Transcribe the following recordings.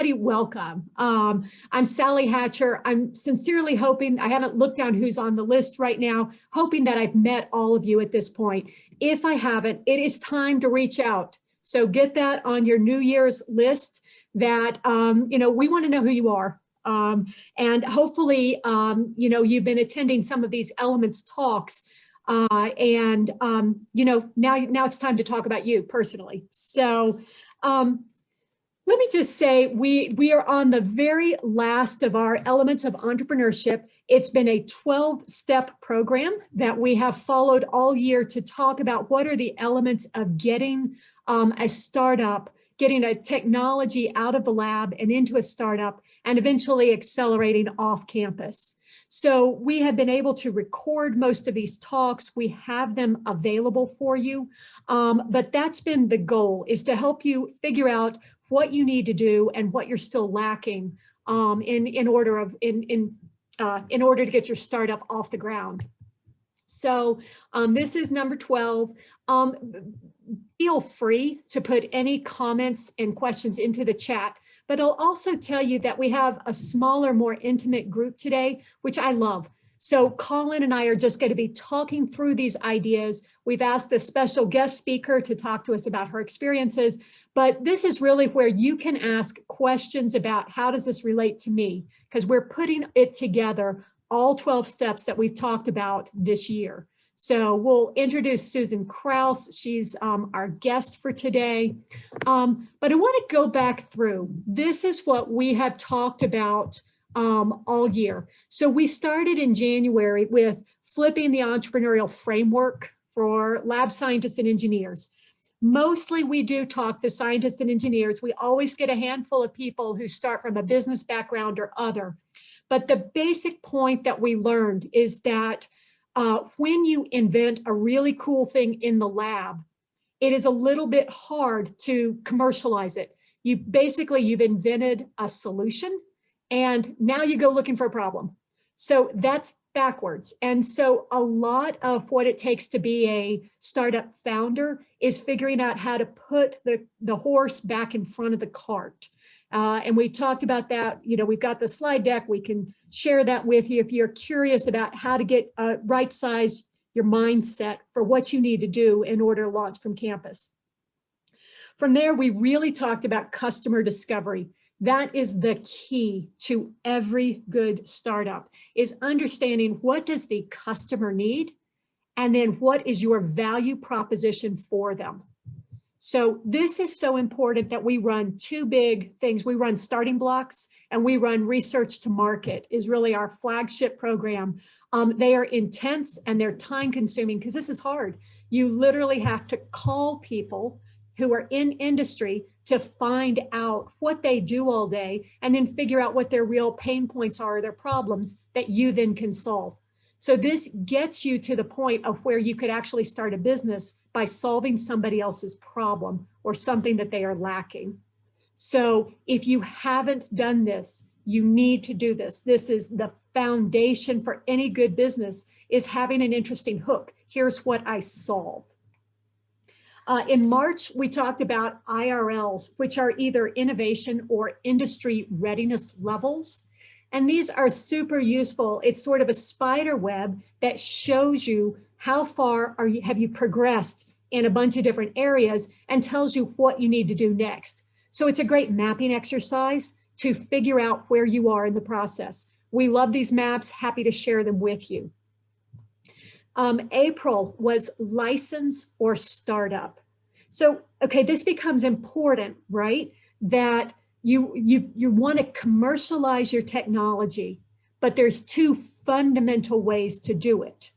everybody, welcome. I'm Sally Hatcher. I'm sincerely hoping, I haven't looked down who's on the list right now, hoping that I've met all of you at this point. If I haven't, it is time to reach out. So get that on your New Year's list that, we want to know who you are. And hopefully, you've been attending some of these Elements talks. Now it's time to talk about you personally. So let me just say, we are on the very last of our Elements of Entrepreneurship. It's been a 12-step program that we have followed all year to talk about what are the elements of getting a startup, getting a technology out of the lab and into a startup, and eventually accelerating off campus. So we have been able to record most of these talks. We have them available for you, but that's been the goal, is to help you figure out what you need to do and what you're still lacking in order to get your startup off the ground. So this is number 12. Feel free to put any comments and questions into the chat, but I'll also tell you that we have a smaller, more intimate group today, which I love. So Colin and I are just going to be talking through these ideas. We've asked a special guest speaker to talk to us about her experiences, but this is really where you can ask questions about how does this relate to me? Because we're putting it together, all 12 steps that we've talked about this year. So we'll introduce Susan Crouse. She's our guest for today. But I want to go back through. This is what we have talked about all year. So we started in January with flipping the entrepreneurial framework for lab scientists and engineers. Mostly we do talk to scientists and engineers. We always get a handful of people who start from a business background or other. But the basic point that we learned is that when you invent a really cool thing in the lab, it is a little bit hard to commercialize it. You've invented a solution, and now you go looking for a problem. So that's backwards. And so a lot of what it takes to be a startup founder is figuring out how to put the horse back in front of the cart. And we talked about that. We've got the slide deck. We can share that with you if you're curious about how to get right size your mindset for what you need to do in order to launch from campus. From there, we really talked about customer discovery. That is the key to every good startup, is understanding what does the customer need, and then what is your value proposition for them. So this is so important that we run two big things. We run Starting Blocks and we run Research to Market, is really our flagship program. They are intense and they're time consuming because this is hard. You literally have to call people who are in industry to find out what they do all day and then figure out what their real pain points are, their problems that you then can solve. So this gets you to the point of where you could actually start a business by solving somebody else's problem or something that they are lacking. So if you haven't done this, you need to do this. This is the foundation for any good business, is having an interesting hook. Here's what I solve. In March, we talked about IRLs, which are either innovation or industry readiness levels. And these are super useful. It's sort of a spider web that shows you how far have you progressed in a bunch of different areas and tells you what you need to do next. So it's a great mapping exercise to figure out where you are in the process. We love these maps, happy to share them with you. April was license or startup. So, okay, this becomes important, right? That you want to commercialize your technology, but there's two fundamental ways to do it.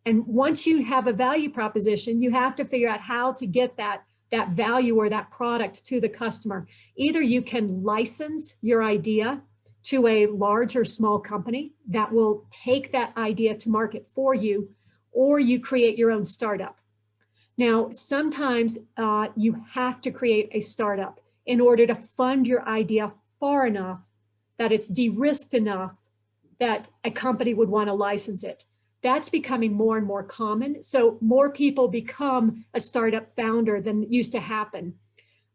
And once you have a value proposition, you have to figure out how to get that value or that product to the customer. Either you can license your idea to a large or small company that will take that idea to market for you, or you create your own startup. Now, sometimes you have to create a startup in order to fund your idea far enough that it's de-risked enough that a company would want to license it. That's becoming more and more common. So more people become a startup founder than used to happen.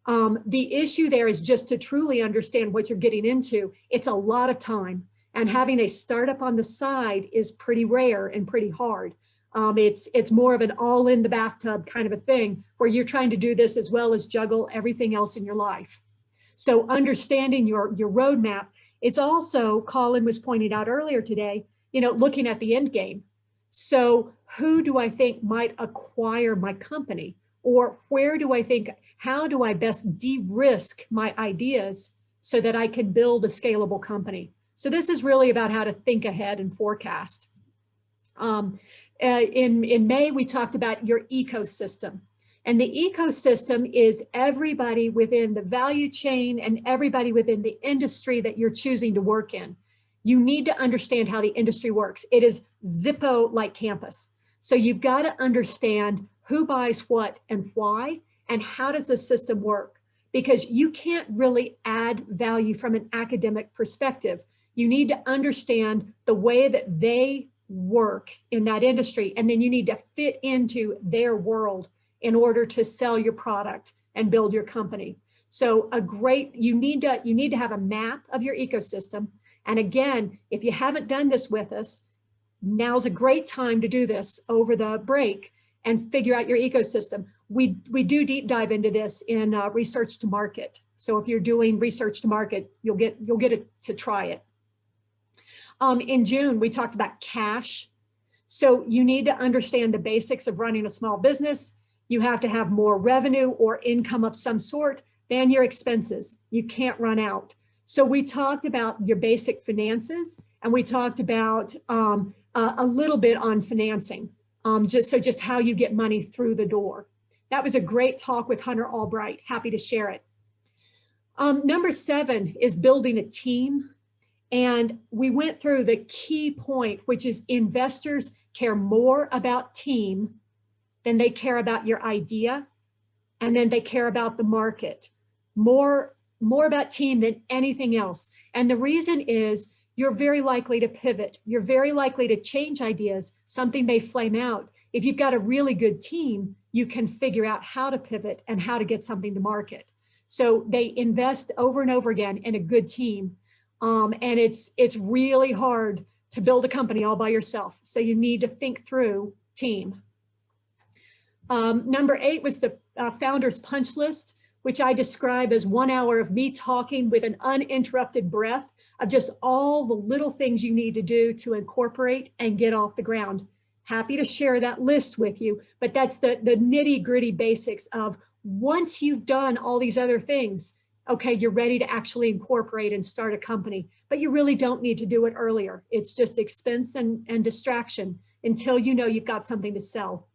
The issue there is just to truly understand what you're getting into. It's a lot of time, and having a startup on the side is pretty rare and pretty hard. It's more of an all in the bathtub kind of a thing where you're trying to do this as well as juggle everything else in your life. So understanding your roadmap, it's also, Colin was pointing out earlier today, looking at the end game. So who do I think might acquire my company? Or how do I best de-risk my ideas so that I can build a scalable company? So this is really about how to think ahead and forecast. In May, we talked about your ecosystem. And the ecosystem is everybody within the value chain and everybody within the industry that you're choosing to work in. You need to understand how the industry works. It is Zippo-like campus. So you've got to understand who buys what and why, and how does the system work? Because you can't really add value from an academic perspective. You need to understand the way that they work in that industry, and then you need to fit into their world in order to sell your product and build your company. So you need to have a map of your ecosystem. And again, if you haven't done this with us, now's a great time to do this over the break and figure out your ecosystem. We do deep dive into this in research to market. So if you're doing research to market, you'll get to try it. In June, we talked about cash. So you need to understand the basics of running a small business. You have to have more revenue or income of some sort than your expenses. You can't run out. So we talked about your basic finances, and we talked about a little bit on financing, just how you get money through the door. That was a great talk with Hunter Albright. Happy to share it. Number 7 is building a team. And we went through the key point, which is investors care more about team than they care about your idea. And then they care about the market, more about team than anything else. And the reason is you're very likely to pivot. You're very likely to change ideas. Something may flame out. If you've got a really good team, you can figure out how to pivot and how to get something to market. So they invest over and over again in a good team. And it's really hard to build a company all by yourself. So you need to think through team. Number 8 was the founder's punch list, which I describe as 1 hour of me talking with an uninterrupted breath of just all the little things you need to do to incorporate and get off the ground. Happy to share that list with you, but that's the nitty-gritty basics of once you've done all these other things, okay, you're ready to actually incorporate and start a company, but you really don't need to do it earlier. It's just expense and distraction until you know you've got something to sell.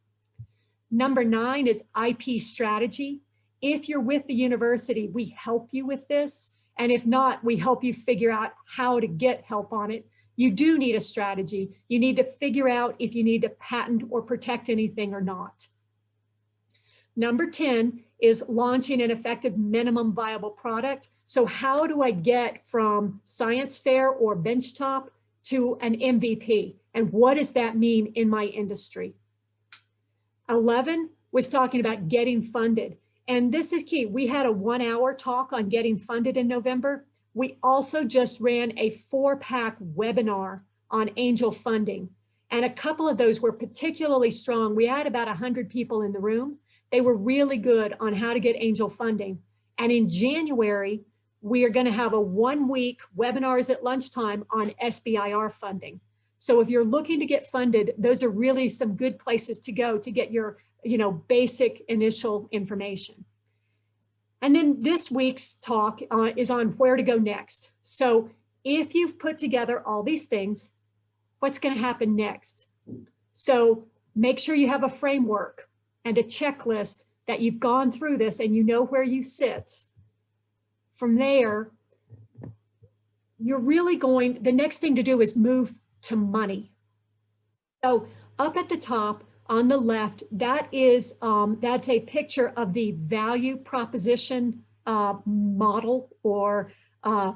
Number 9 is IP strategy. If you're with the university, we help you with this. And if not, we help you figure out how to get help on it. You do need a strategy. You need to figure out if you need to patent or protect anything or not. Number 10 is launching an effective minimum viable product. So how do I get from science fair or benchtop to an MVP? And what does that mean in my industry? 11 was talking about getting funded. And this is key. We had a 1 hour talk on getting funded in November. We also just ran a 4-pack webinar on angel funding. And a couple of those were particularly strong. We had about 100 people in the room. They were really good on how to get angel funding. And in January, we are going to have a 1-week webinars at lunchtime on SBIR funding. So if you're looking to get funded, those are really some good places to go to get your, basic initial information. And then this week's talk is on where to go next. So if you've put together all these things, what's going to happen next? So make sure you have a framework and a checklist that you've gone through this and you know where you sit. From there, the next thing to do is move to money. So up at the top on the left, that's a picture of the value proposition model or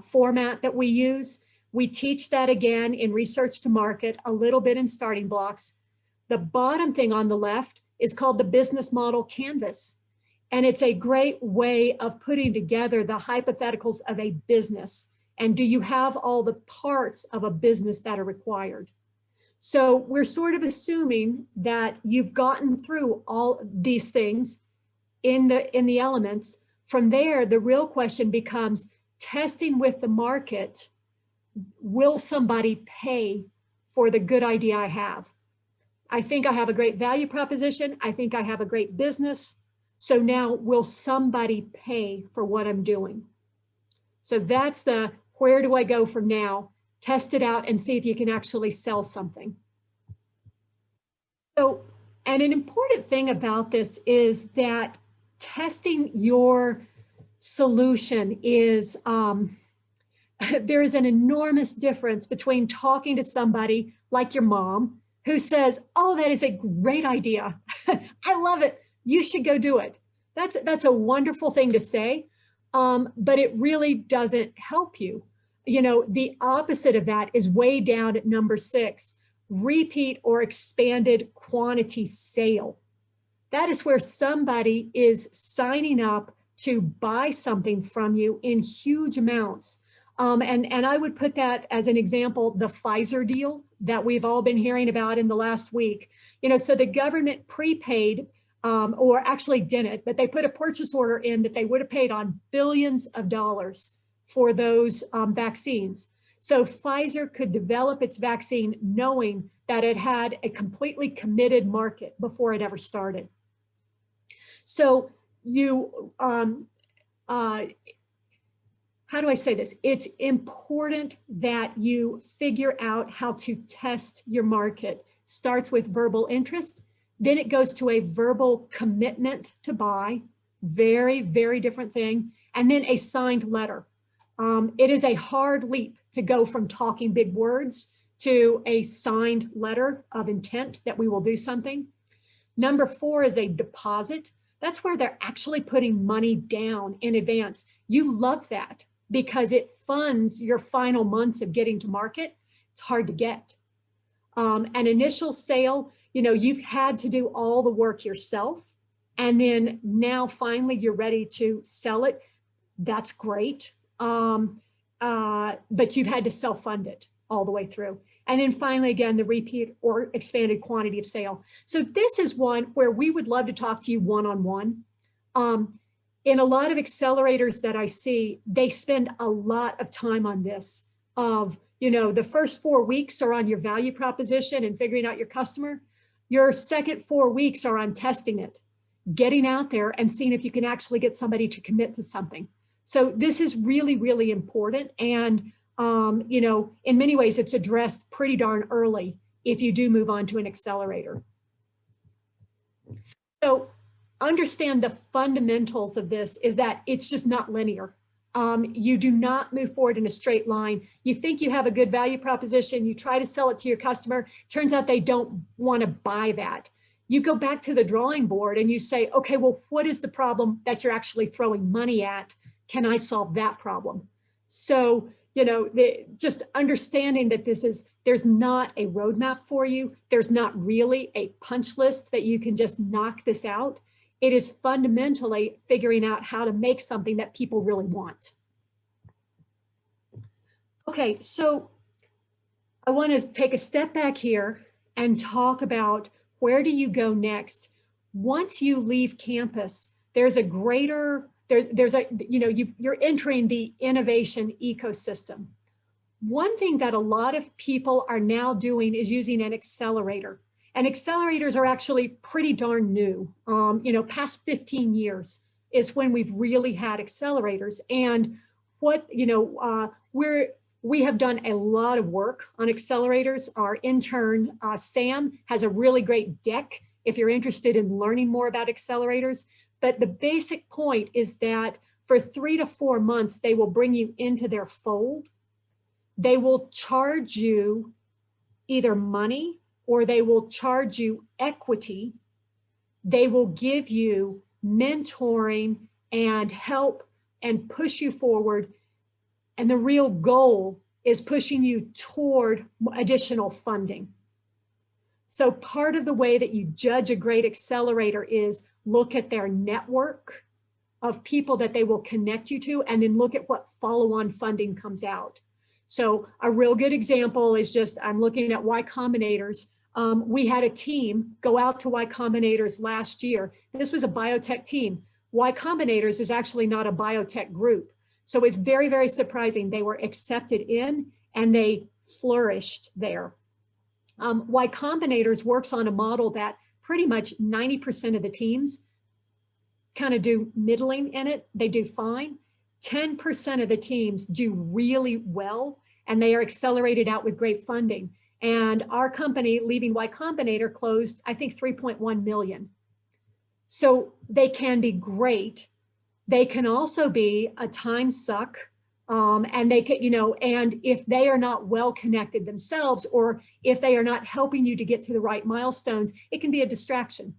format that we use. We teach that again in research to market, a little bit in starting blocks. The bottom thing on the left is called the business model canvas. And it's a great way of putting together the hypotheticals of a business. And do you have all the parts of a business that are required? So we're sort of assuming that you've gotten through all these things in the elements. From there, the real question becomes testing with the market. Will somebody pay for the good idea I have? I think I have a great value proposition. I think I have a great business. So now, will somebody pay for what I'm doing? So that's the where do I go from now? Test it out and see if you can actually sell something. So, and an important thing about this is that testing your solution is, there is an enormous difference between talking to somebody like your mom who says, oh, that is a great idea. I love it. You should go do it. That's a wonderful thing to say, but it really doesn't help you. You know, the opposite of that is way down at number 6, repeat or expanded quantity sale. That is where somebody is signing up to buy something from you in huge amounts. And I would put that as an example, the Pfizer deal that we've all been hearing about in the last week. You know, so the government prepaid, or actually didn't, but they put a purchase order in that they would have paid on billions of dollars for those vaccines. So Pfizer could develop its vaccine knowing that it had a completely committed market before it ever started. So you, how do I say this? It's important that you figure out how to test your market. Starts with verbal interest, then it goes to a verbal commitment to buy, very, very different thing, and then a signed letter. It is a hard leap to go from talking big words to a signed letter of intent that we will do something. Number 4 is a deposit. That's where they're actually putting money down in advance. You love that because it funds your final months of getting to market. It's hard to get. An initial sale, you know, you've had to do all the work yourself, and then now finally you're ready to sell it. That's great. But you've had to self-fund it all the way through. And then finally, again, the repeat or expanded quantity of sale. So this is one where we would love to talk to you one-on-one. In a lot of accelerators that I see, they spend a lot of time on this of, you know, the first 4 weeks are on your value proposition and figuring out your customer. Your second 4 weeks are on testing it, getting out there and seeing if you can actually get somebody to commit to something. So this is really, really important. And, you know, in many ways, it's addressed pretty darn early if you do move on to an accelerator. So understand the fundamentals of this is that it's just not linear. You do not move forward in a straight line. You think you have a good value proposition, you try to sell it to your customer, turns out they don't want to buy that. You go back to the drawing board and you say, okay, well, what is the problem that you're actually throwing money at? Can I solve that problem? So, you know, just understanding that there's not a roadmap for you. There's not really a punch list that you can just knock this out. It is fundamentally figuring out how to make something that people really want. Okay, so I want to take a step back here and talk about where do you go next? Once you leave campus, there's a greater, you know, you're entering the innovation ecosystem. One thing that a lot of people are now doing is using an accelerator. And accelerators are actually pretty darn new. You know, past 15 years is when we've really had accelerators. And what, you know, we have done a lot of work on accelerators. Our intern, Sam, has a really great deck if you're interested in learning more about accelerators. But the basic point is that for 3 to 4 months, they will bring you into their fold. They will charge you either money or they will charge you equity. They will give you mentoring and help and push you forward. And the real goal is pushing you toward additional funding. So part of the way that you judge a great accelerator is, look at their network of people that they will connect you to, and then look at what follow-on funding comes out. So a real good example is just, I'm looking at Y Combinators. We had a team go out to Y Combinators last year. This was a biotech team. Y Combinators is actually not a biotech group. So it's very, very surprising. They were accepted in and they flourished there. Y Combinators works on a model that pretty much 90% of the teams kind of do middling in it. They do fine. 10% of the teams do really well, and they are accelerated out with great funding. And our company, Leaving Y Combinator, closed, I think, 3.1 million. So they can be great. They can also be a time suck. And they can, and if they are not well connected themselves, or if they are not helping you to get to the right milestones, it can be a distraction.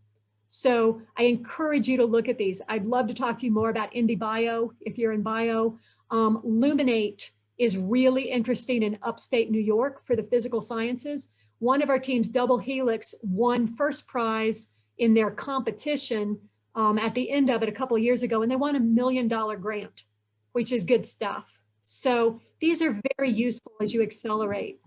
So I encourage you to look at these. I'd love to talk to you more about Indie Bio if you're in bio. Luminate is really interesting in upstate New York for the physical sciences. One of our teams, Double Helix, won first prize in their competition at the end of it a couple of years ago, and they won $1 million grant, which is good stuff. So these are very useful as you accelerate.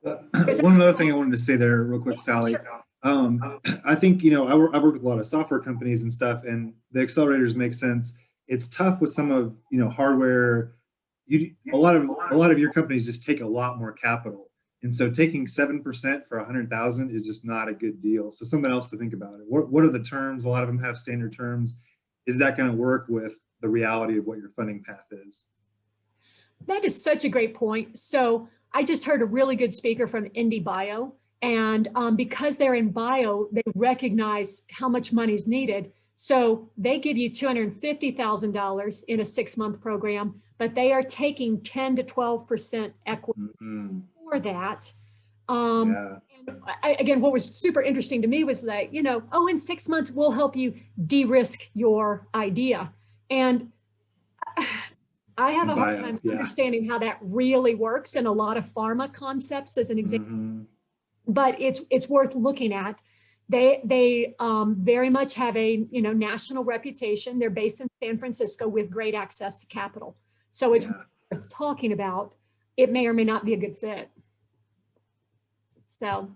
One other thing I wanted to say there real quick, Sally. Sure. I think, I've worked with a lot of software companies and stuff, and the accelerators make sense. It's tough with some of, hardware. A lot of your companies just take a lot more capital. And so taking 7% for 100,000 is just not a good deal. So something else to think about. What are the terms? A lot of them have standard terms. Is that going to work with the reality of what your funding path is? That is such a great point. So I just heard a really good speaker from Indie Bio, and because they're in bio, they recognize how much money is needed. So they give you $250,000 in a 6-month program, but they are taking 10 to 12% equity for that. And again, what was super interesting to me was that, oh, in 6 months, we'll help you de-risk your idea. And I have a hard time understanding how that really works in a lot of pharma concepts as an example, but it's worth looking at. They very much have a national reputation. They're based in San Francisco with great access to capital. So it's worth talking about. It may or may not be a good fit. So,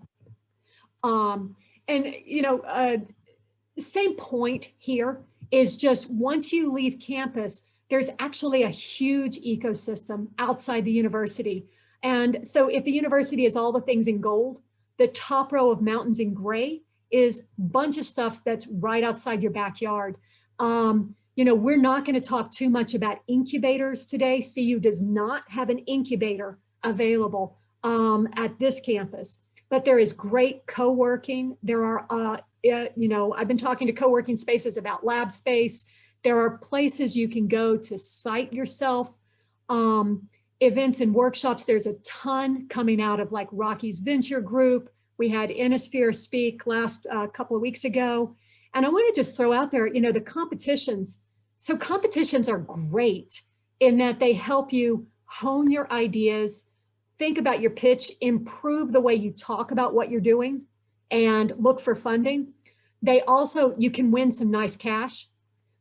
same point here is just once you leave campus, there's actually a huge ecosystem outside the university. And so if the university is all the things in gold, the top row of mountains in gray is a bunch of stuff that's right outside your backyard. We're not going to talk too much about incubators today. CU does not have an incubator available at this campus, but there is great co-working. There are, I've been talking to co-working spaces about lab space. There are places you can go to site yourself, events and workshops. There's a ton coming out of like Rocky's Venture Group. We had Innosphere speak last couple of weeks ago. And I want to just throw out there, the competitions. So competitions are great in that they help you hone your ideas, think about your pitch, improve the way you talk about what you're doing, and look for funding. They also, you can win some nice cash,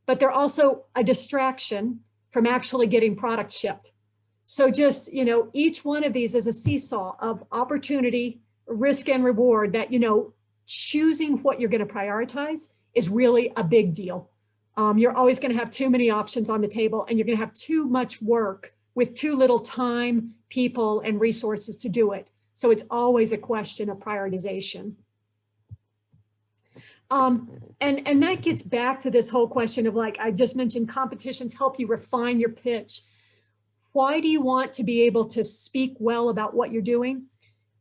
but they're also a distraction from actually getting product shipped. So just, each one of these is a seesaw of opportunity, risk, and reward that, choosing what you're going to prioritize is really a big deal. You're always going to have too many options on the table, and you're going to have too much work with too little time, people, and resources to do it. So it's always a question of prioritization. And that gets back to this whole question of, like I just mentioned, competitions help you refine your pitch. Why do you want to be able to speak well about what you're doing?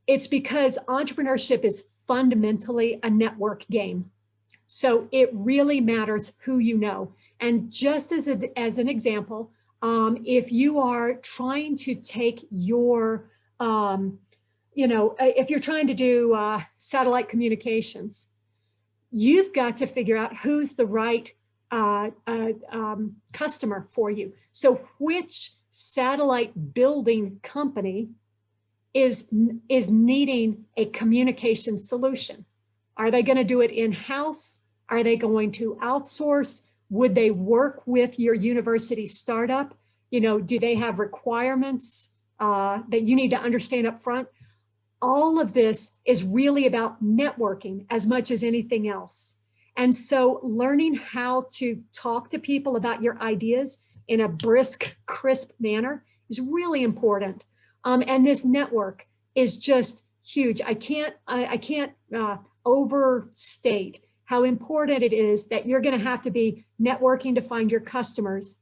It's because entrepreneurship is fundamentally a network game. So it really matters who you know. And just as an example, if you are trying to take your, if you're trying to do satellite communications, you've got to figure out who's the right customer for you. So which satellite building company is needing a communication solution? Are they going to do it in-house? Are they going to outsource? Would they work with your university startup? You know, do they have requirements that you need to understand up front? All of this is really about networking as much as anything else. And so learning how to talk to people about your ideas in a brisk, crisp manner is really important. And this network is just huge. I can't overstate how important it is that you're going to have to be networking to find your customers,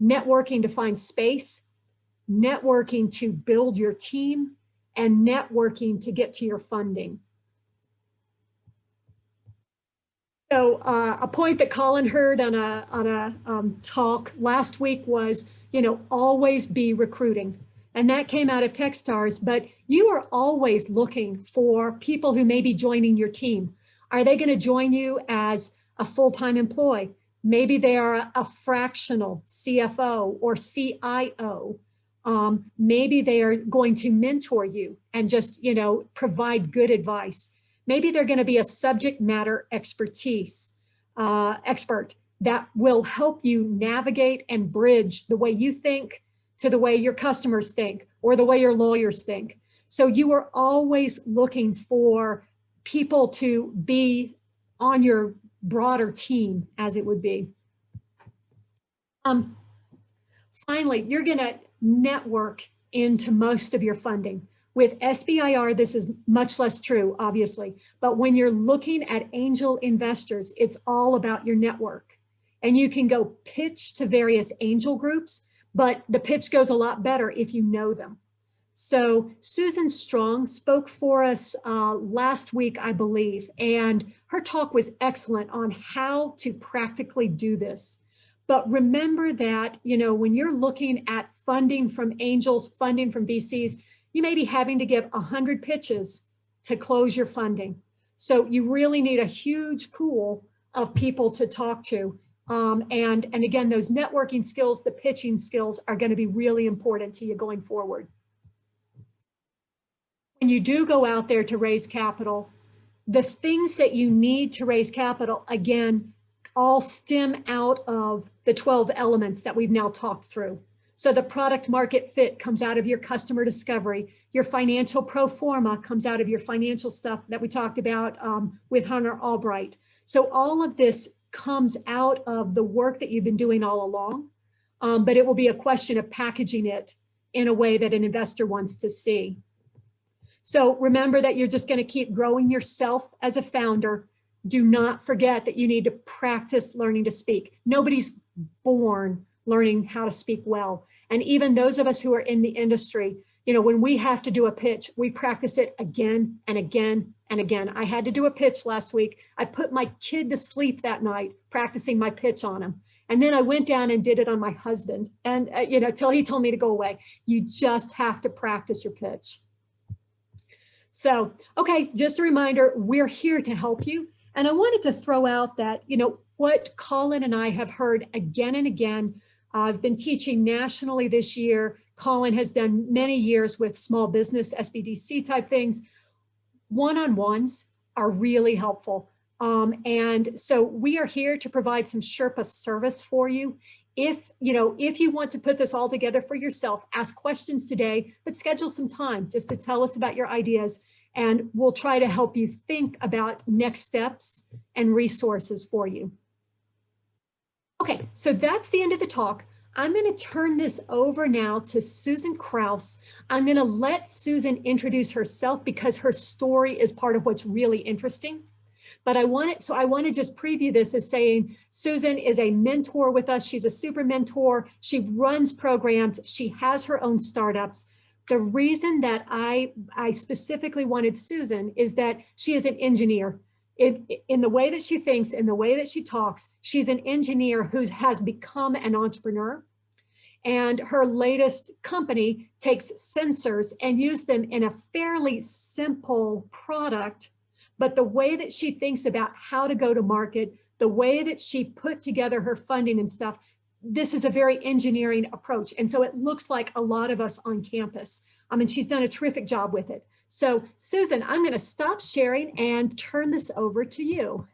networking to find space, networking to build your team, and networking to get to your funding. So a point that Colin heard on a talk last week was, you know, always be recruiting. And that came out of Techstars, but you are always looking for people who may be joining your team. Are they going to join you as a full-time employee? Maybe they are a fractional CFO or CIO. Maybe they are going to mentor you and just, you know, provide good advice. Maybe they're going to be a subject matter expert that will help you navigate and bridge the way you think to the way your customers think or the way your lawyers think. So you are always looking for people to be on your broader team, as it would be. Finally, you're going to network into most of your funding. With SBIR, this is much less true, obviously, but when you're looking at angel investors, it's all about your network. And you can go pitch to various angel groups, but the pitch goes a lot better if you know them. So Susan Strong spoke for us last week, I believe, and her talk was excellent on how to practically do this. But remember that, you know, when you're looking at funding from angels, funding from VCs, you may be having to give 100 pitches to close your funding. So you really need a huge pool of people to talk to. And again, those networking skills, the pitching skills are going to be really important to you going forward. When you do go out there to raise capital, the things that you need to raise capital, again, all stem out of the 12 elements that we've now talked through. So the product market fit comes out of your customer discovery. Your financial pro forma comes out of your financial stuff that we talked about with Hunter Albright. So all of this comes out of the work that you've been doing all along, but it will be a question of packaging it in a way that an investor wants to see. So remember that you're just going to keep growing yourself as a founder. Do not forget that you need to practice learning to speak. Nobody's born learning how to speak well. And even those of us who are in the industry, you know, when we have to do a pitch, we practice it again and again and again. I had to do a pitch last week. I put my kid to sleep that night practicing my pitch on him. And then I went down and did it on my husband. And, you know, till he told me to go away. You just have to practice your pitch. So, okay, just a reminder, we're here to help you. And I wanted to throw out that, you know, what Colin and I have heard again and again. I've been teaching nationally this year. Colin has done many years with small business, SBDC type things. One-on-ones are really helpful. And so we are here to provide some Sherpa service for you. If you want to put this all together for yourself, ask questions today, but schedule some time just to tell us about your ideas, and we'll try to help you think about next steps and resources for you. Okay, so that's the end of the talk. I'm going to turn this over now to Susan Crouse. I'm going to let Susan introduce herself because her story is part of what's really interesting. But I want to just preview this as saying Susan is a mentor with us. She's a super mentor. She runs programs. She has her own startups. The reason that I specifically wanted Susan is that she is an engineer. In the way that she thinks, in the way that she talks, she's an engineer who has become an entrepreneur. And her latest company takes sensors and uses them in a fairly simple product. But the way that she thinks about how to go to market, the way that she put together her funding and stuff, this is a very engineering approach. And so it looks like a lot of us on campus. I mean, she's done a terrific job with it. So Susan, I'm going to stop sharing and turn this over to you.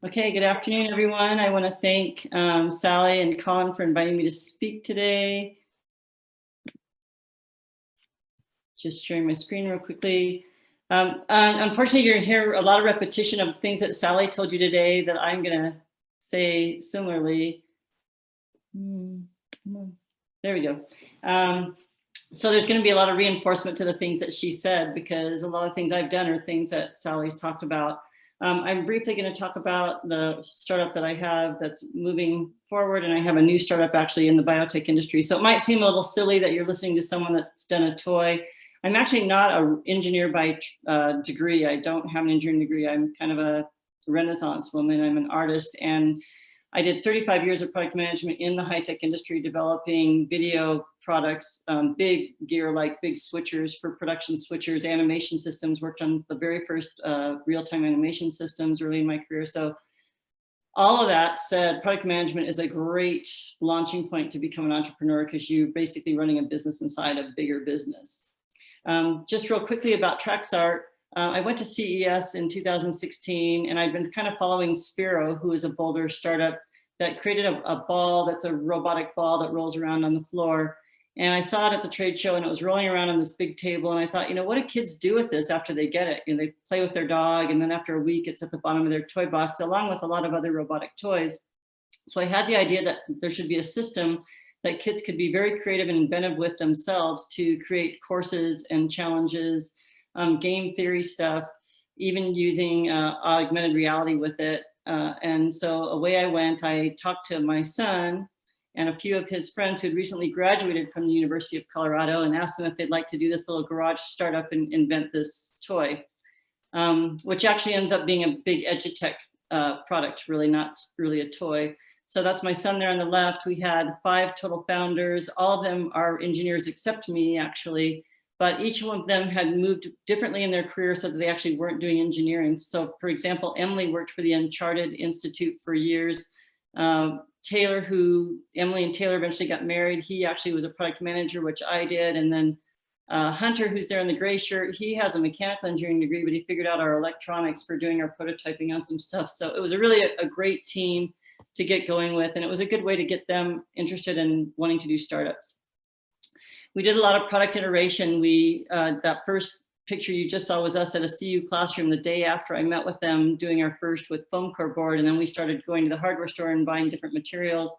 Okay, good afternoon, everyone. I want to thank Sally and Colin for inviting me to speak today. Just sharing my screen real quickly. Unfortunately, you're going to hear a lot of repetition of things that Sally told you today that I'm going to say similarly. There we go. So there's going to be a lot of reinforcement to the things that she said, because a lot of things I've done are things that Sally's talked about. I'm briefly going to talk about the startup that I have that's moving forward, and I have a new startup actually in the biotech industry. So it might seem a little silly that you're listening to someone that's done a toy. I'm actually not an engineer by degree. I don't have an engineering degree. I'm kind of a Renaissance woman. I'm an artist, and I did 35 years of product management in the high-tech industry, developing video products, big gear like big switchers for production switchers, animation systems, worked on the very first real-time animation systems early in my career. So all of that said, product management is a great launching point to become an entrepreneur, because you're basically running a business inside a bigger business. Just real quickly about Traxart. I went to CES in 2016, and I've been kind of following Spiro, who is a Boulder startup that created a ball that's a robotic ball that rolls around on the floor. And I saw it at the trade show, and it was rolling around on this big table. And I thought, you know, what do kids do with this after they get it? You know, they play with their dog, and then after a week, it's at the bottom of their toy box, along with a lot of other robotic toys. So I had the idea that there should be a system that kids could be very creative and inventive with themselves to create courses and challenges, game theory stuff, even using augmented reality with it. And so away I went. I talked to my son and a few of his friends who had recently graduated from the University of Colorado, and asked them if they'd like to do this little garage startup and invent this toy, which actually ends up being a big edutech product, really not really a toy. So that's my son there on the left. We had 5 total founders. All of them are engineers except me, actually. But each one of them had moved differently in their career so that they actually weren't doing engineering. So for example, Emily worked for the Uncharted Institute for years. Taylor, Emily and Taylor eventually got married. He actually was a product manager, which I did. And then Hunter, who's there in the gray shirt, he has a mechanical engineering degree, but he figured out our electronics for doing our prototyping on some stuff. So it was really a great team to get going with. And it was a good way to get them interested in wanting to do startups. We did a lot of product iteration. That first picture you just saw was us at a CU classroom the day after I met with them, doing our first with foam core board. And then we started going to the hardware store and buying different materials.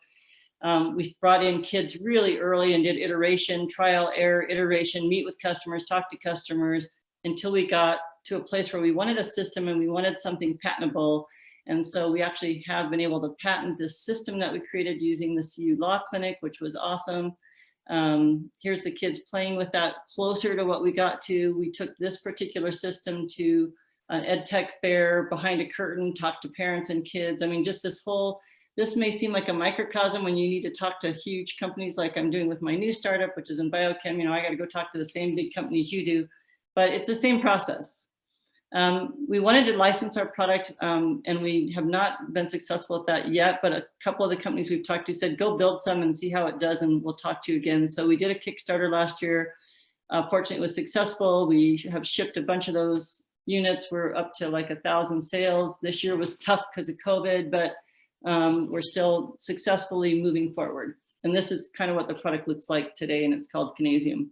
We brought in kids really early and did iteration, trial, error, iteration, meet with customers, talk to customers, until we got to a place where we wanted a system and we wanted something patentable. And so we actually have been able to patent this system that we created using the CU Law Clinic, which was awesome. Here's the kids playing with that closer to what we got to. We took this particular system to an ed tech fair behind a curtain, talked to parents and kids. I mean, just this may seem like a microcosm when you need to talk to huge companies like I'm doing with my new startup, which is in biochem. You know, I got to go talk to the same big companies you do, but it's the same process. We wanted to license our product, and we have not been successful at that yet, but a couple of the companies we've talked to said, go build some and see how it does, and we'll talk to you again. So we did a Kickstarter last year. Fortunately, it was successful. We have shipped a bunch of those units. We're up to like 1,000 sales. This year was tough because of COVID, but we're still successfully moving forward. And this is kind of what the product looks like today, and it's called Kinesium.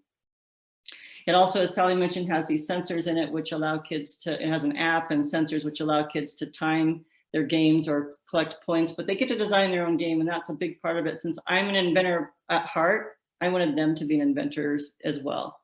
It also, as Sally mentioned, has these sensors in it, which allow kids to, it has an app and sensors which allow kids to time their games or collect points, but they get to design their own game. And that's a big part of it. Since I'm an inventor at heart, I wanted them to be inventors as well.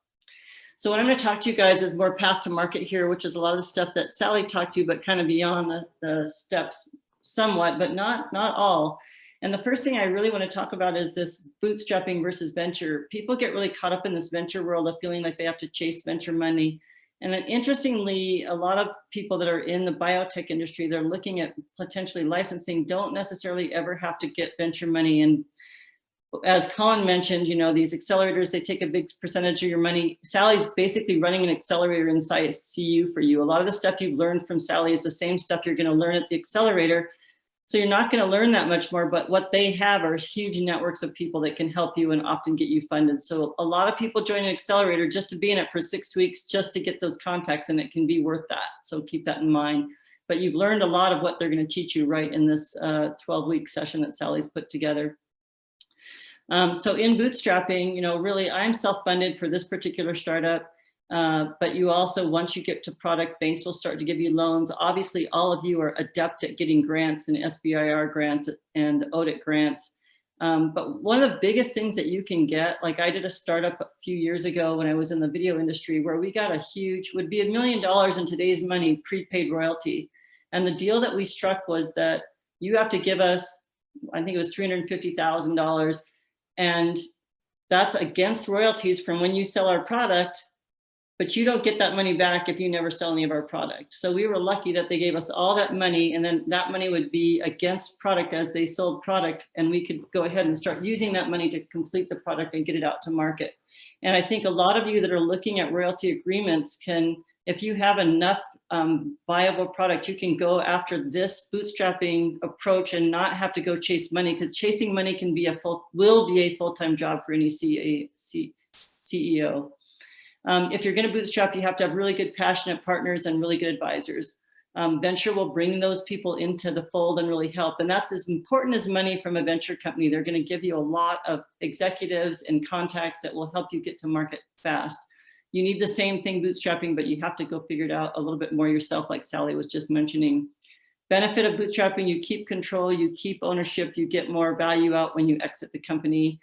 So what I'm going to talk to you guys is more path to market here, which is a lot of the stuff that Sally talked to you, but kind of beyond the steps somewhat, but not all. And the first thing I really want to talk about is this bootstrapping versus venture. People get really caught up in this venture world of feeling like they have to chase venture money. And then interestingly, a lot of people that are in the biotech industry, they're looking at potentially licensing, don't necessarily ever have to get venture money. And as Colin mentioned, you know, these accelerators, they take a big percentage of your money. Sally's basically running an accelerator inside CU for you. A lot of the stuff you've learned from Sally is the same stuff you're going to learn at the accelerator. So you're not going to learn that much more, but what they have are huge networks of people that can help you and often get you funded. So a lot of people join an accelerator just to be in it for 6 weeks, just to get those contacts, and it can be worth that. So keep that in mind. but you've learned a lot of what they're going to teach you right in this 12-week session that Sally's put together. So in bootstrapping, you know, really I'm self-funded for this particular startup, but you also, once you get to product, banks will start to give you loans. Obviously, all of you are adept at getting grants and SBIR grants and ODIT grants. But one of the biggest things that you can get, like I did a startup a few years ago when I was in the video industry where we got a huge, would be $1 million in today's money, prepaid royalty. And the deal that we struck was that you have to give us, I think it was $350,000. And that's against royalties from when you sell our product, but you don't get that money back if you never sell any of our product. So we were lucky that they gave us all that money, and then that money would be against product as they sold product, and we could go ahead and start using that money to complete the product and get it out to market. And I think a lot of you that are looking at royalty agreements can, if you have enough viable product, you can go after this bootstrapping approach and not have to go chase money, because chasing money can be will be a full-time job for any CEO. If you're going to bootstrap, you have to have really good, passionate partners and really good advisors. Venture will bring those people into the fold and really help. And that's as important as money from a venture company. They're going to give you a lot of executives and contacts that will help you get to market fast. You need the same thing bootstrapping, but you have to go figure it out a little bit more yourself, like Sally was just mentioning. Benefit of bootstrapping, you keep control, you keep ownership, you get more value out when you exit the company.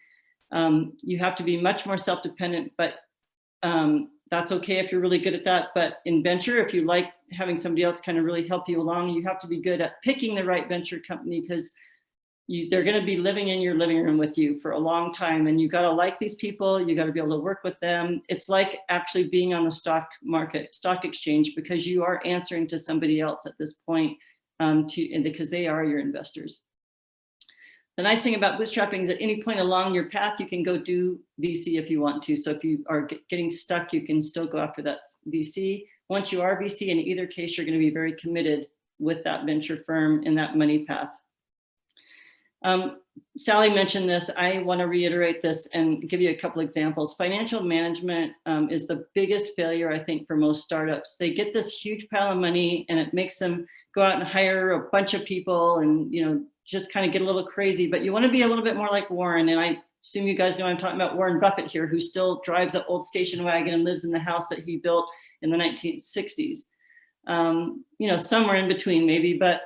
You have to be much more self-dependent, but that's okay if you're really good at that. But in venture, if you like having somebody else kind of really help you along, you have to be good at picking the right venture company, because they're going to be living in your living room with you for a long time, and you got to like these people. You got to be able to work with them. It's like actually being on the stock market, stock exchange, because you are answering to somebody else at this point, because they are your investors. The nice thing about bootstrapping is at any point along your path, you can go do VC if you want to. So if you are getting stuck, you can still go after that VC. Once you are VC, in either case, you're going to be very committed with that venture firm in that money path. Sally mentioned this. I want to reiterate this and give you a couple examples. Financial management is the biggest failure, I think, for most startups. They get this huge pile of money and it makes them go out and hire a bunch of people and, you know, just kind of get a little crazy. But you want to be a little bit more like Warren. And I assume you guys know I'm talking about Warren Buffett here, who still drives an old station wagon and lives in the house that he built in the 1960s. You know, somewhere in between maybe, but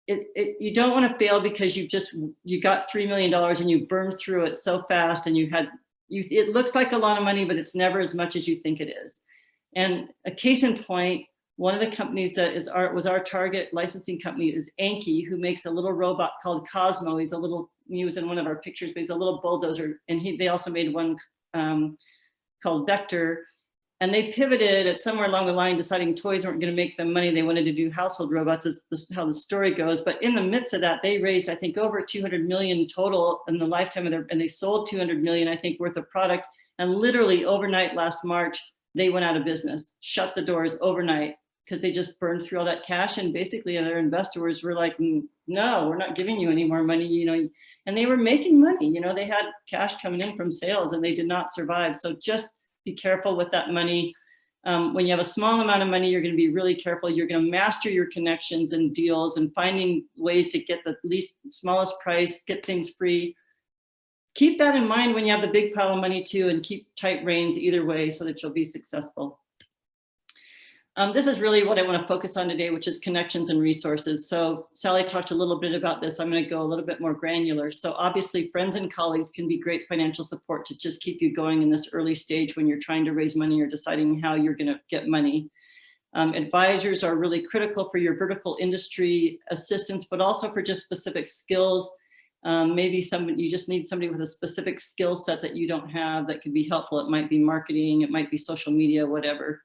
you don't want to fail because you got $3 million and you burned through it so fast, and it looks like a lot of money, but it's never as much as you think it is. And a case in point, one of the companies that was our target licensing company is Anki, who makes a little robot called Cosmo. He was in one of our pictures, but he's a little bulldozer. And they also made one called Vector. And they pivoted at somewhere along the line, deciding toys weren't going to make them money. They wanted to do household robots, is how the story goes. But in the midst of that, they raised, I think, over 200 million total in the lifetime of and they sold 200 million, I think, worth of product. And literally overnight last March, they went out of business, shut the doors overnight, because they just burned through all that cash. And basically their investors were like, no, we're not giving you any more money, you know, and they were making money, you know, they had cash coming in from sales and they did not survive. So just be careful with that money. When you have a small amount of money, you're going to be really careful. You're going to master your connections and deals and finding ways to get the smallest price, get things free. Keep that in mind when you have the big pile of money too, and keep tight reins either way so that you'll be successful. This is really what I want to focus on today, which is connections and resources. So Sally talked a little bit about this. I'm going to go a little bit more granular. So obviously friends and colleagues can be great financial support to just keep you going in this early stage when you're trying to raise money or deciding how you're going to get money. Advisors are really critical for your vertical industry assistance, but also for just specific skills. Maybe you just need somebody with a specific skill set that you don't have that could be helpful. It might be marketing, it might be social media, whatever.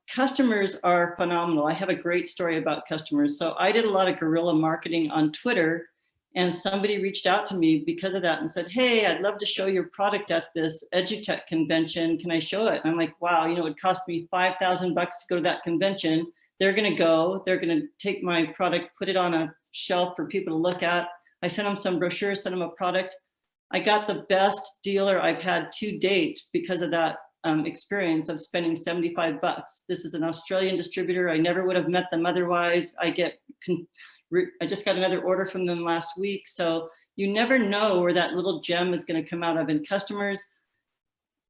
Customers are phenomenal. I have a great story about customers. So I did a lot of guerrilla marketing on Twitter, and somebody reached out to me because of that and said, hey, I'd love to show your product at this EduTech convention. Can I show it? And I'm like, wow, you know, it would cost me $5,000 to go to that convention. They're going to go, they're going to take my product, put it on a shelf for people to look at. I sent them some brochures, sent them a product. I got the best dealer I've had to date because of that experience of spending 75 bucks. This is an Australian distributor. I never would have met them otherwise. I just got another order from them last week. So you never know where that little gem is going to come out of. And customers,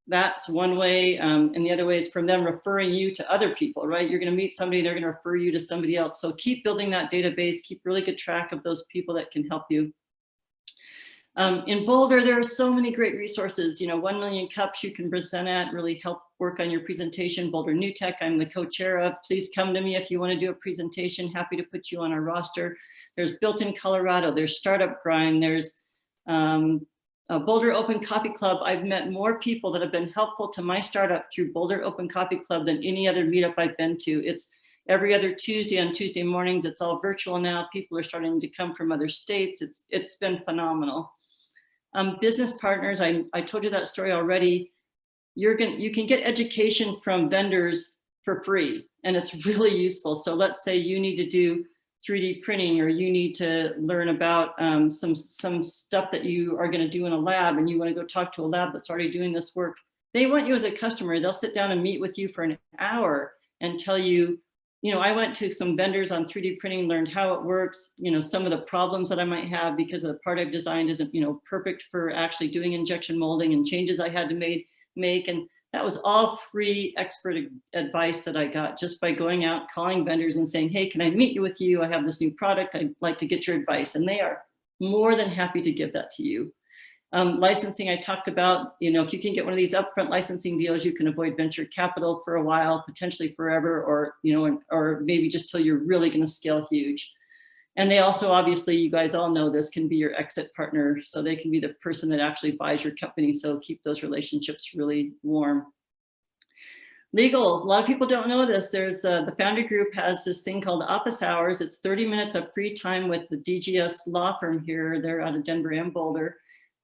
that's one way. And the other way is from them referring you to other people, right? You're going to meet somebody, they're going to refer you to somebody else. So keep building that database, keep really good track of those people that can help you. In Boulder, there are so many great resources. 1 Million Cups you can present at, really help work on your presentation. Boulder New Tech, I'm the co-chair of. Please come to me if you want to do a presentation. Happy to put you on our roster. There's Built in Colorado, there's Startup Grind, there's a Boulder Open Coffee Club. I've met more people that have been helpful to my startup through Boulder Open Coffee Club than any other meetup I've been to. It's every other Tuesday on Tuesday mornings. It's all virtual now. People are starting to come from other states. It's been phenomenal. Business partners, I told you that story already. You can get education from vendors for free, and it's really useful. So let's say you need to do 3D printing, or you need to learn about some stuff that you are going to do in a lab, and you want to go talk to a lab that's already doing this work. They want you as a customer. They'll sit down and meet with you for an hour and tell you, I went to some vendors on 3D printing, learned how it works, some of the problems that I might have because of the part I've designed isn't, perfect for actually doing injection molding, and changes I had to make. And that was all free expert advice that I got just by going out, calling vendors and saying, hey, can I meet with you? I have this new product. I'd like to get your advice. And they are more than happy to give that to you. Licensing, I talked about, if you can get one of these upfront licensing deals, you can avoid venture capital for a while, potentially forever, or, or maybe just till you're really going to scale huge. And they also, obviously, you guys all know this, can be your exit partner. So they can be the person that actually buys your company. So keep those relationships really warm. Legal, a lot of people don't know this. There's the Foundry Group has this thing called office hours. It's 30 minutes of free time with the DGS law firm here. They're out of Denver and Boulder.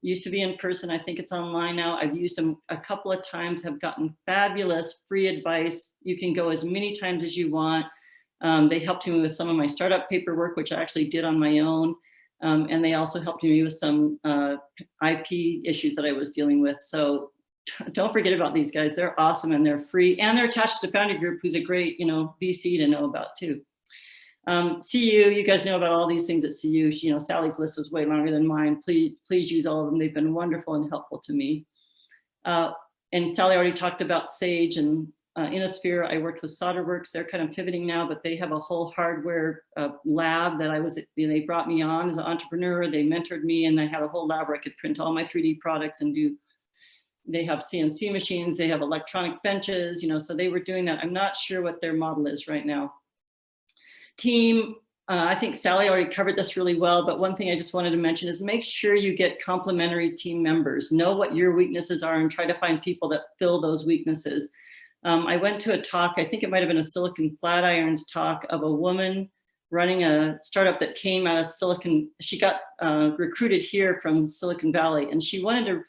Used to be in person. I think it's online now. I've used them a couple of times, have gotten fabulous free advice. You can go as many times as you want. They helped me with some of my startup paperwork, which I actually did on my own. And they also helped me with some IP issues that I was dealing with. So don't forget about these guys. They're awesome and they're free. And they're attached to Foundry Group, who's a great, VC to know about too. CU, you guys know about all these things at CU. Sally's list was way longer than mine. Please use all of them. They've been wonderful and helpful to me. And Sally already talked about Sage and Innosphere. I worked with SolderWorks. They're kind of pivoting now, but they have a whole hardware lab that they brought me on as an entrepreneur. They mentored me, and I had a whole lab where I could print all my 3D products and they have CNC machines. They have electronic benches, so they were doing that. I'm not sure what their model is right now. Team, I think Sally already covered this really well, but one thing I just wanted to mention is make sure you get complementary team members. Know what your weaknesses are and try to find people that fill those weaknesses. I went to a talk, I think it might have been a Silicon Flatirons talk, of a woman running a startup that came out of Silicon. She got recruited here from Silicon Valley, and she wanted to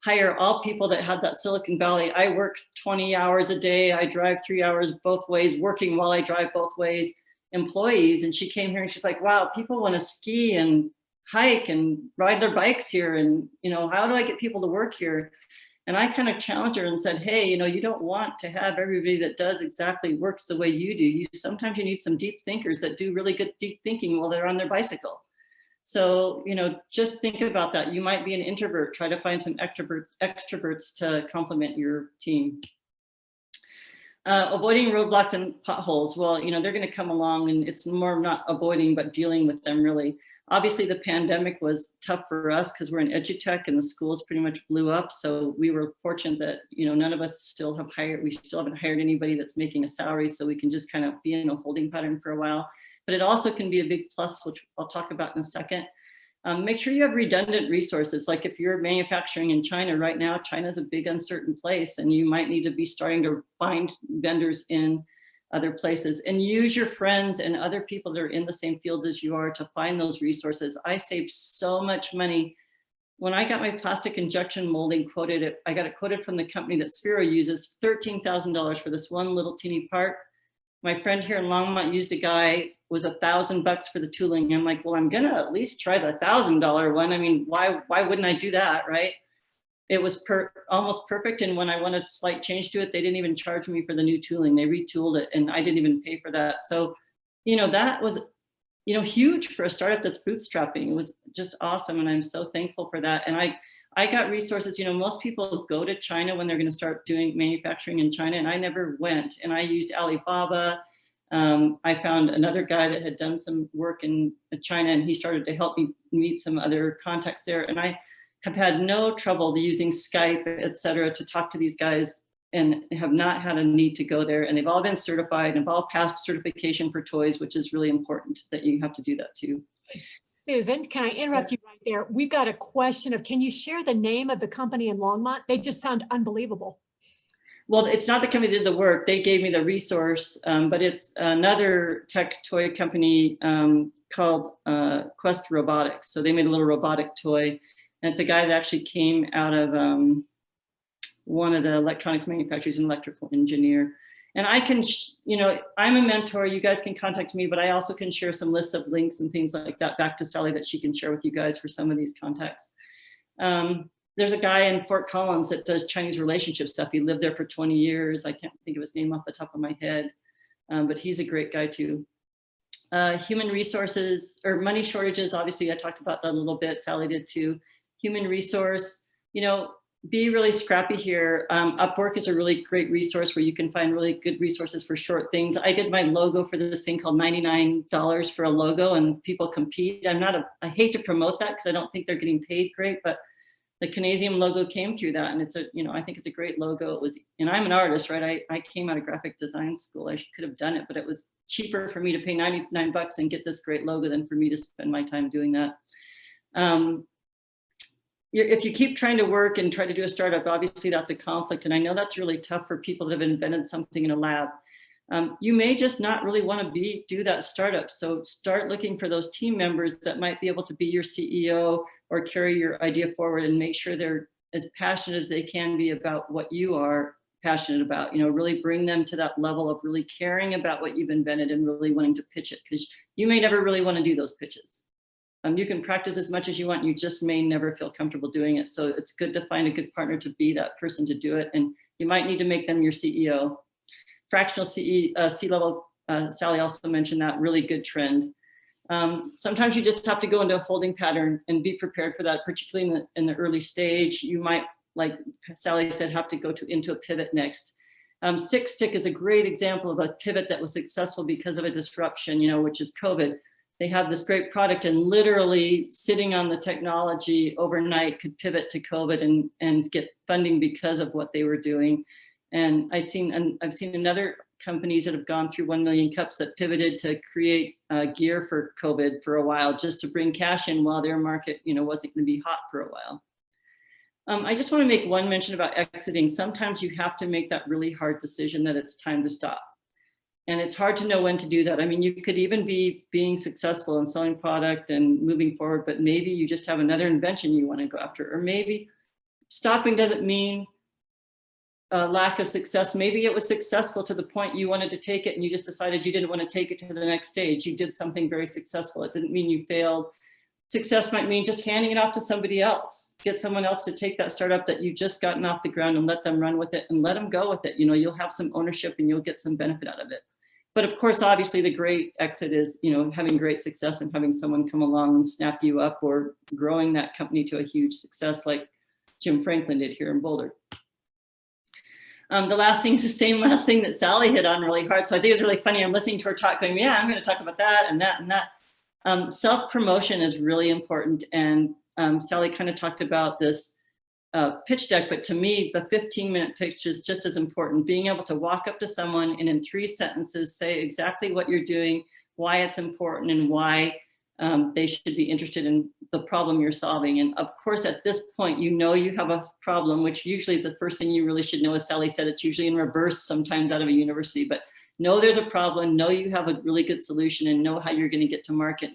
hire all people that had that Silicon Valley. I work 20 hours a day. I drive 3 hours both ways, working while I drive both ways, employees. And she came here and she's like, wow, people want to ski and hike and ride their bikes here. And, how do I get people to work here? And I kind of challenged her and said, hey, you don't want to have everybody that does exactly works the way you do. Sometimes you need some deep thinkers that do really good deep thinking while they're on their bicycle. So, just think about that. You might be an introvert. Try to find some extroverts to complement your team. Avoiding roadblocks and potholes. Well, they're going to come along, and it's more not avoiding, but dealing with them, really. Obviously, the pandemic was tough for us because we're in edutech and the schools pretty much blew up. So we were fortunate that, none of us we still haven't hired anybody that's making a salary, so we can just kind of be in a holding pattern for a while. But it also can be a big plus, which I'll talk about in a second. Make sure you have redundant resources. Like if you're manufacturing in China right now, China's a big uncertain place, and you might need to be starting to find vendors in other places, and use your friends and other people that are in the same fields as you are to find those resources. I saved so much money. When I got my plastic injection molding quoted, I got it quoted from the company that Sphero uses, $13,000 for this one little teeny part. My friend here in Longmont used a guy, was $1,000 for the tooling. I'm like, well, I'm gonna at least try the $1,000 one. I mean, why wouldn't I do that, right? it was almost perfect. And when I wanted a slight change to it, they didn't even charge me for the new tooling. They retooled it and I didn't even pay for that. So, that was, huge for a startup that's bootstrapping. It was just awesome. And I'm so thankful for that. And I got resources. Most people go to China when they're going to start doing manufacturing in China. And I never went. And I used Alibaba. I found another guy that had done some work in China, and he started to help me meet some other contacts there. And I have had no trouble using Skype, et cetera, to talk to these guys, and have not had a need to go there. And they've all been certified and have all passed certification for toys, which is really important that you have to do that too. Susan, can I interrupt you right there? We've got a question of, can you share the name of the company in Longmont? They just sound unbelievable. Well, it's not the company that did the work. They gave me the resource, but it's another tech toy company called Quest Robotics. So they made a little robotic toy. And it's a guy that actually came out of one of the electronics manufacturers, an electrical engineer. And I can, I'm a mentor. You guys can contact me, but I also can share some lists of links and things like that back to Sally that she can share with you guys for some of these contacts. There's a guy in Fort Collins that does Chinese relationship stuff. He lived there for 20 years. I can't think of his name off the top of my head, but he's a great guy too. Human resources or money shortages. Obviously I talked about that a little bit. Sally did too. Human resource, be really scrappy here. Upwork is a really great resource where you can find really good resources for short things. I did my logo for this thing called $99 for a logo, and people compete. I hate to promote that because I don't think they're getting paid great, but the Canasium logo came through that, and it's I think it's a great logo. And I'm an artist, right? I came out of graphic design school. I could have done it, but it was cheaper for me to pay $99 and get this great logo than for me to spend my time doing that. If you keep trying to work and try to do a startup, obviously that's a conflict. And I know that's really tough for people that have invented something in a lab. You may just not really want to do that startup. So start looking for those team members that might be able to be your CEO or carry your idea forward, and make sure they're as passionate as they can be about what you are passionate about. Really bring them to that level of really caring about what you've invented and really wanting to pitch it, because you may never really want to do those pitches. You can practice as much as you want. You just may never feel comfortable doing it. So it's good to find a good partner to be that person to do it. And you might need to make them your CEO. Fractional C-level, Sally also mentioned that, really good trend. Sometimes you just have to go into a holding pattern and be prepared for that, particularly in the early stage. You might, like Sally said, have to go into a pivot next. Six Stick is a great example of a pivot that was successful because of a disruption, which is COVID. They have this great product, and literally sitting on the technology overnight could pivot to COVID and get funding because of what they were doing. And I've seen another companies that have gone through 1 million cups that pivoted to create gear for COVID for a while, just to bring cash in while their market, wasn't going to be hot for a while. I just want to make one mention about exiting. Sometimes you have to make that really hard decision that it's time to stop. And it's hard to know when to do that. I mean, you could even be being successful and selling product and moving forward, but maybe you just have another invention you want to go after. Or maybe stopping doesn't mean a lack of success. Maybe it was successful to the point you wanted to take it and you just decided you didn't want to take it to the next stage. You did something very successful. It didn't mean you failed. Success might mean just handing it off to somebody else. Get someone else to take that startup that you just gotten off the ground and let them run with it and let them go with it. You'll have some ownership and you'll get some benefit out of it. But of course, obviously the great exit is, having great success and having someone come along and snap you up, or growing that company to a huge success like Jim Franklin did here in Boulder. The last thing is the same last thing that Sally hit on really hard. So I think it's really funny. I'm listening to her talk going, yeah, I'm going to talk about that and that and that. Self-promotion is really important. And Sally kind of talked about this pitch deck, but to me, the 15-minute pitch is just as important. Being able to walk up to someone and in 3 sentences say exactly what you're doing, why it's important, and why they should be interested in the problem you're solving. And of course, at this point, you have a problem, which usually is the first thing you really should know. As Sally said, it's usually in reverse sometimes out of a university, but know there's a problem, know you have a really good solution, and know how you're going to get to market.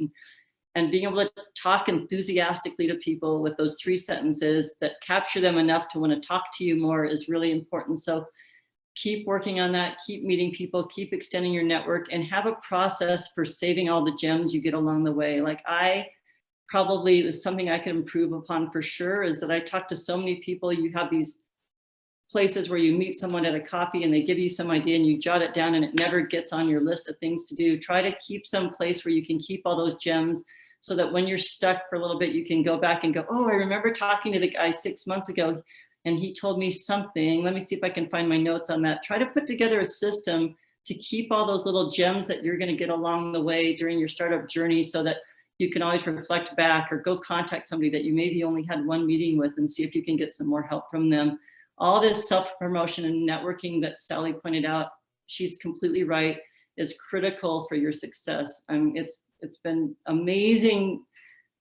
And being able to talk enthusiastically to people with those 3 sentences that capture them enough to want to talk to you more is really important. So keep working on that, keep meeting people, keep extending your network, and have a process for saving all the gems you get along the way. Like I probably it was something I could improve upon for sure, is that I talk to so many people. You have these places where you meet someone at a coffee and they give you some idea and you jot it down and it never gets on your list of things to do. Try to keep some place where you can keep all those gems so that when you're stuck for a little bit, you can go back and go, oh, I remember talking to the guy 6 months ago and he told me something. Let me see if I can find my notes on that. Try to put together a system to keep all those little gems that you're going to get along the way during your startup journey, so that you can always reflect back or go contact somebody that you maybe only had one meeting with and see if you can get some more help from them. All this self-promotion and networking that Sally pointed out, she's completely right, is critical for your success. It's been amazing.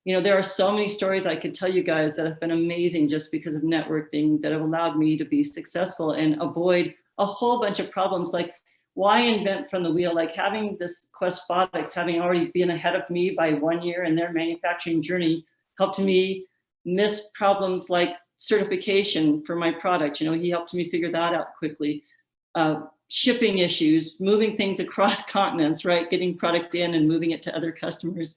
You know, there are so many stories I could tell you guys that have been amazing just because of networking, that have allowed me to be successful and avoid a whole bunch of problems. Like, why invent from the wheel? Like having this Questbotics, having already been ahead of me by 1 year in their manufacturing journey, helped me miss problems like certification for my product. You know, he helped me figure that out quickly. Shipping issues, moving things across continents, right? Getting product in and moving it to other customers.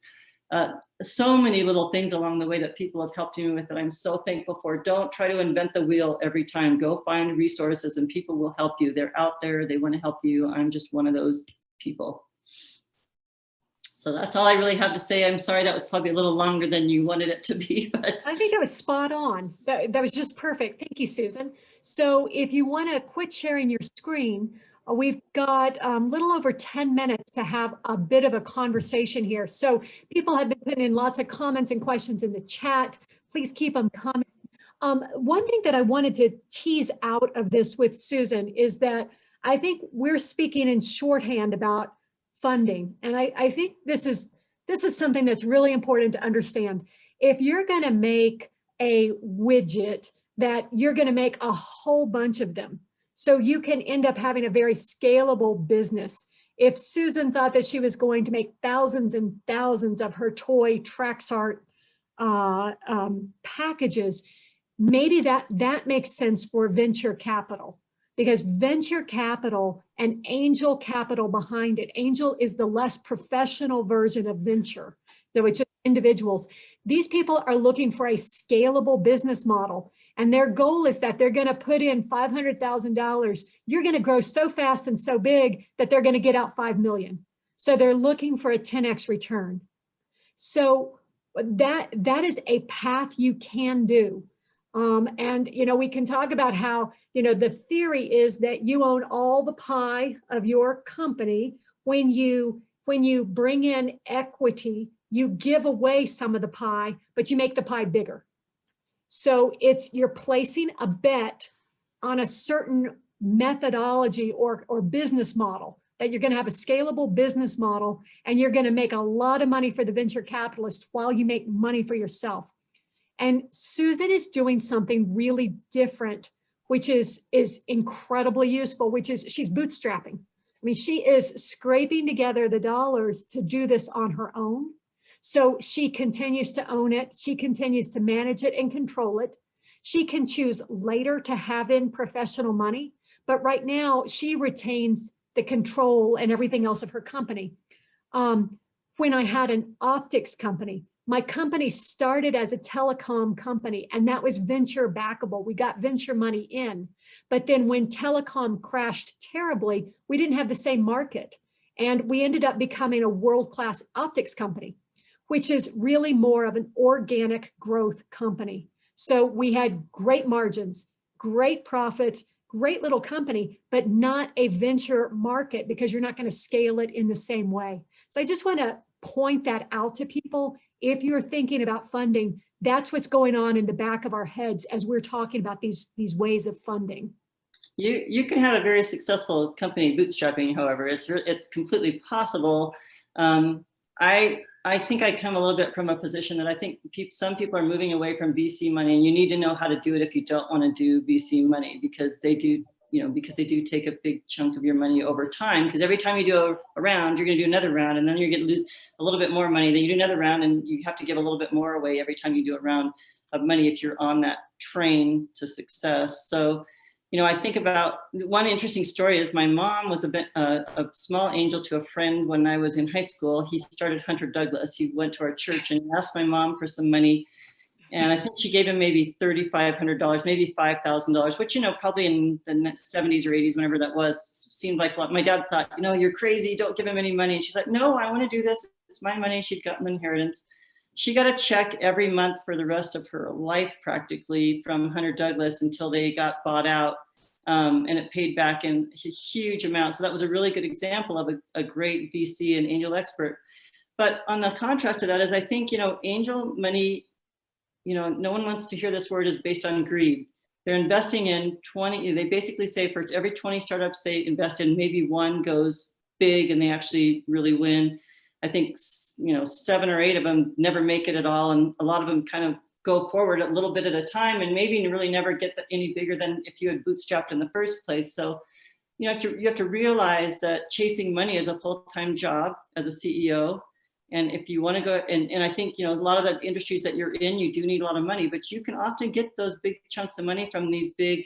So many little things along the way that people have helped me with that I'm so thankful for. Don't try to invent the wheel every time. Go find resources and people will help you. They're out there, they want to help you. I'm just one of those people. So that's all I really have to say. I'm sorry that was probably a little longer than you wanted it to be, but I think that was spot on. That was just perfect. Thank you, Susan. So if you want to quit sharing your screen, we've got a little over 10 minutes to have a bit of a conversation here. So people have been putting in lots of comments and questions in the chat. Please keep them coming. One thing that I wanted to tease out of this with Susan is that I think we're speaking in shorthand about funding. And I think this is something that's really important to understand. If you're going to make a widget, that you're going to make a whole bunch of them, so you can end up having a very scalable business. If Susan thought that she was going to make thousands and thousands of her toy Traxart packages, maybe that makes sense for venture capital, because venture capital and angel capital behind it. Angel is the less professional version of venture. So it's just individuals. These people are looking for a scalable business model. And their goal is that they're going to put in $500,000. You're going to grow so fast and so big that they're going to get out 5 million. So they're looking for a 10x return. So that is a path you can do. And, you know, we can talk about how, you know, the theory is that you own all the pie of your company. When you bring in equity, you give away some of the pie, but you make the pie bigger. So you're placing a bet on a certain methodology or business model, that you're going to have a scalable business model and you're going to make a lot of money for the venture capitalist while you make money for yourself. And Susan is doing something really different, which is incredibly useful, which is she's bootstrapping. I mean, she is scraping together the dollars to do this on her own. So she continues to own it. She continues to manage it and control it. She can choose later to have in professional money, but right now she retains the control and everything else of her company. When I had an optics company, my company started as a telecom company, and that was venture backable. We got venture money in, but then when telecom crashed terribly, we didn't have the same market. And we ended up becoming a world-class optics company, which is really more of an organic growth company. So we had great margins, great profits, great little company, but not a venture market, because you're not going to scale it in the same way. So I just want to point that out to people. If you're thinking about funding, that's what's going on in the back of our heads as we're talking about these ways of funding. You can have a very successful company bootstrapping, however. It's completely possible. I think I come a little bit from a position that I think some people are moving away from VC money, and you need to know how to do it if you don't want to do VC money, because they do take a big chunk of your money over time. Because every time you do a round, you're going to do another round, and then you're going to lose a little bit more money. Then you do another round, and you have to give a little bit more away every time you do a round of money if you're on that train to success. So, you know, I think about one interesting story is my mom was a small angel to a friend when I was in high school. He started Hunter Douglas. He went to our church and asked my mom for some money. And I think she gave him maybe $3,500, maybe $5,000, which, you know, probably in the 70s or 80s, whenever that was, seemed like a lot. My dad thought, you know, you're crazy, don't give him any money. And she's like, no, I want to do this. It's my money. She'd gotten an inheritance. She got a check every month for the rest of her life, practically, from Hunter Douglas until they got bought out. And it paid back in a huge amount. So that was a really good example of a great VC and angel expert. But on the contrast to that is, I think, you know, angel money, you know, no one wants to hear this word, is based on greed. They're investing in 20, they basically say for every 20 startups they invest in, maybe one goes big and they actually really win. I think, you know, 7 or 8 of them never make it at all. And a lot of them kind of go forward a little bit at a time and maybe really never get any bigger than if you had bootstrapped in the first place. So you have to realize that chasing money is a full-time job as a CEO. And if you want to go, and I think, you know, a lot of the industries that you're in, you do need a lot of money, but you can often get those big chunks of money from these big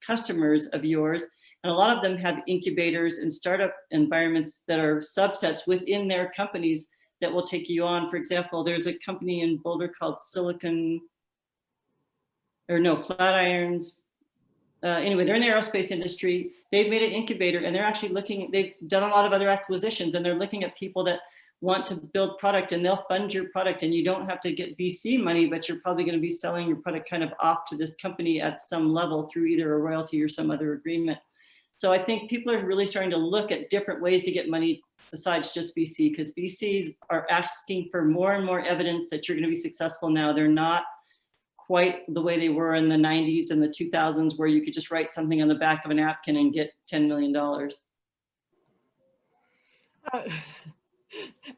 customers of yours. And a lot of them have incubators and startup environments that are subsets within their companies that will take you on. For example, there's a company in Boulder called Flatirons. Anyway, they're in the aerospace industry. They've made an incubator and they're actually they've done a lot of other acquisitions and they're looking at people that want to build product and they'll fund your product and you don't have to get VC money, but you're probably going to be selling your product kind of off to this company at some level through either a royalty or some other agreement. So I think people are really starting to look at different ways to get money besides just VC, because VCs are asking for more and more evidence that you're going to be successful now. They're not quite the way they were in the 90s and the 2000s where you could just write something on the back of a napkin and get $10 million.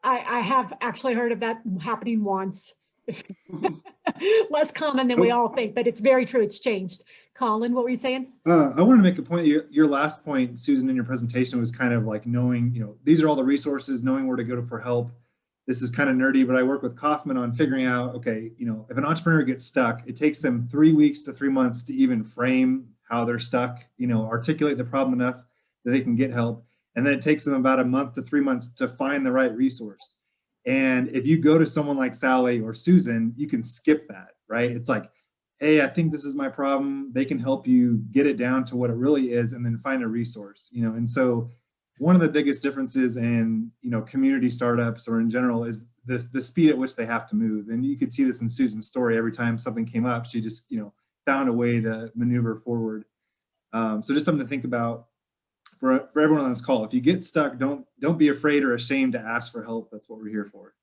I have actually heard of that happening once. Less common than we all think, but it's very true. It's changed. Colin, what were you saying? I want to make a point. Your last point, Susan, in your presentation was kind of like knowing, you know, these are all the resources, knowing where to go for help. This is kind of nerdy, but I work with Kaufman on figuring out, okay, you know, if an entrepreneur gets stuck, it takes them 3 weeks to 3 months to even frame how they're stuck, you know, articulate the problem enough that they can get help. And then it takes them about a month to 3 months to find the right resource. And if you go to someone like Sally or Susan, you can skip that, right? It's like, hey, I think this is my problem. They can help you get it down to what it really is and then find a resource, you know? And so one of the biggest differences in, you know, community startups or in general is the speed at which they have to move. And you could see this in Susan's story. Every time something came up, she just, you know, found a way to maneuver forward. So just something to think about for everyone on this call. If you get stuck, don't be afraid or ashamed to ask for help. That's what we're here for.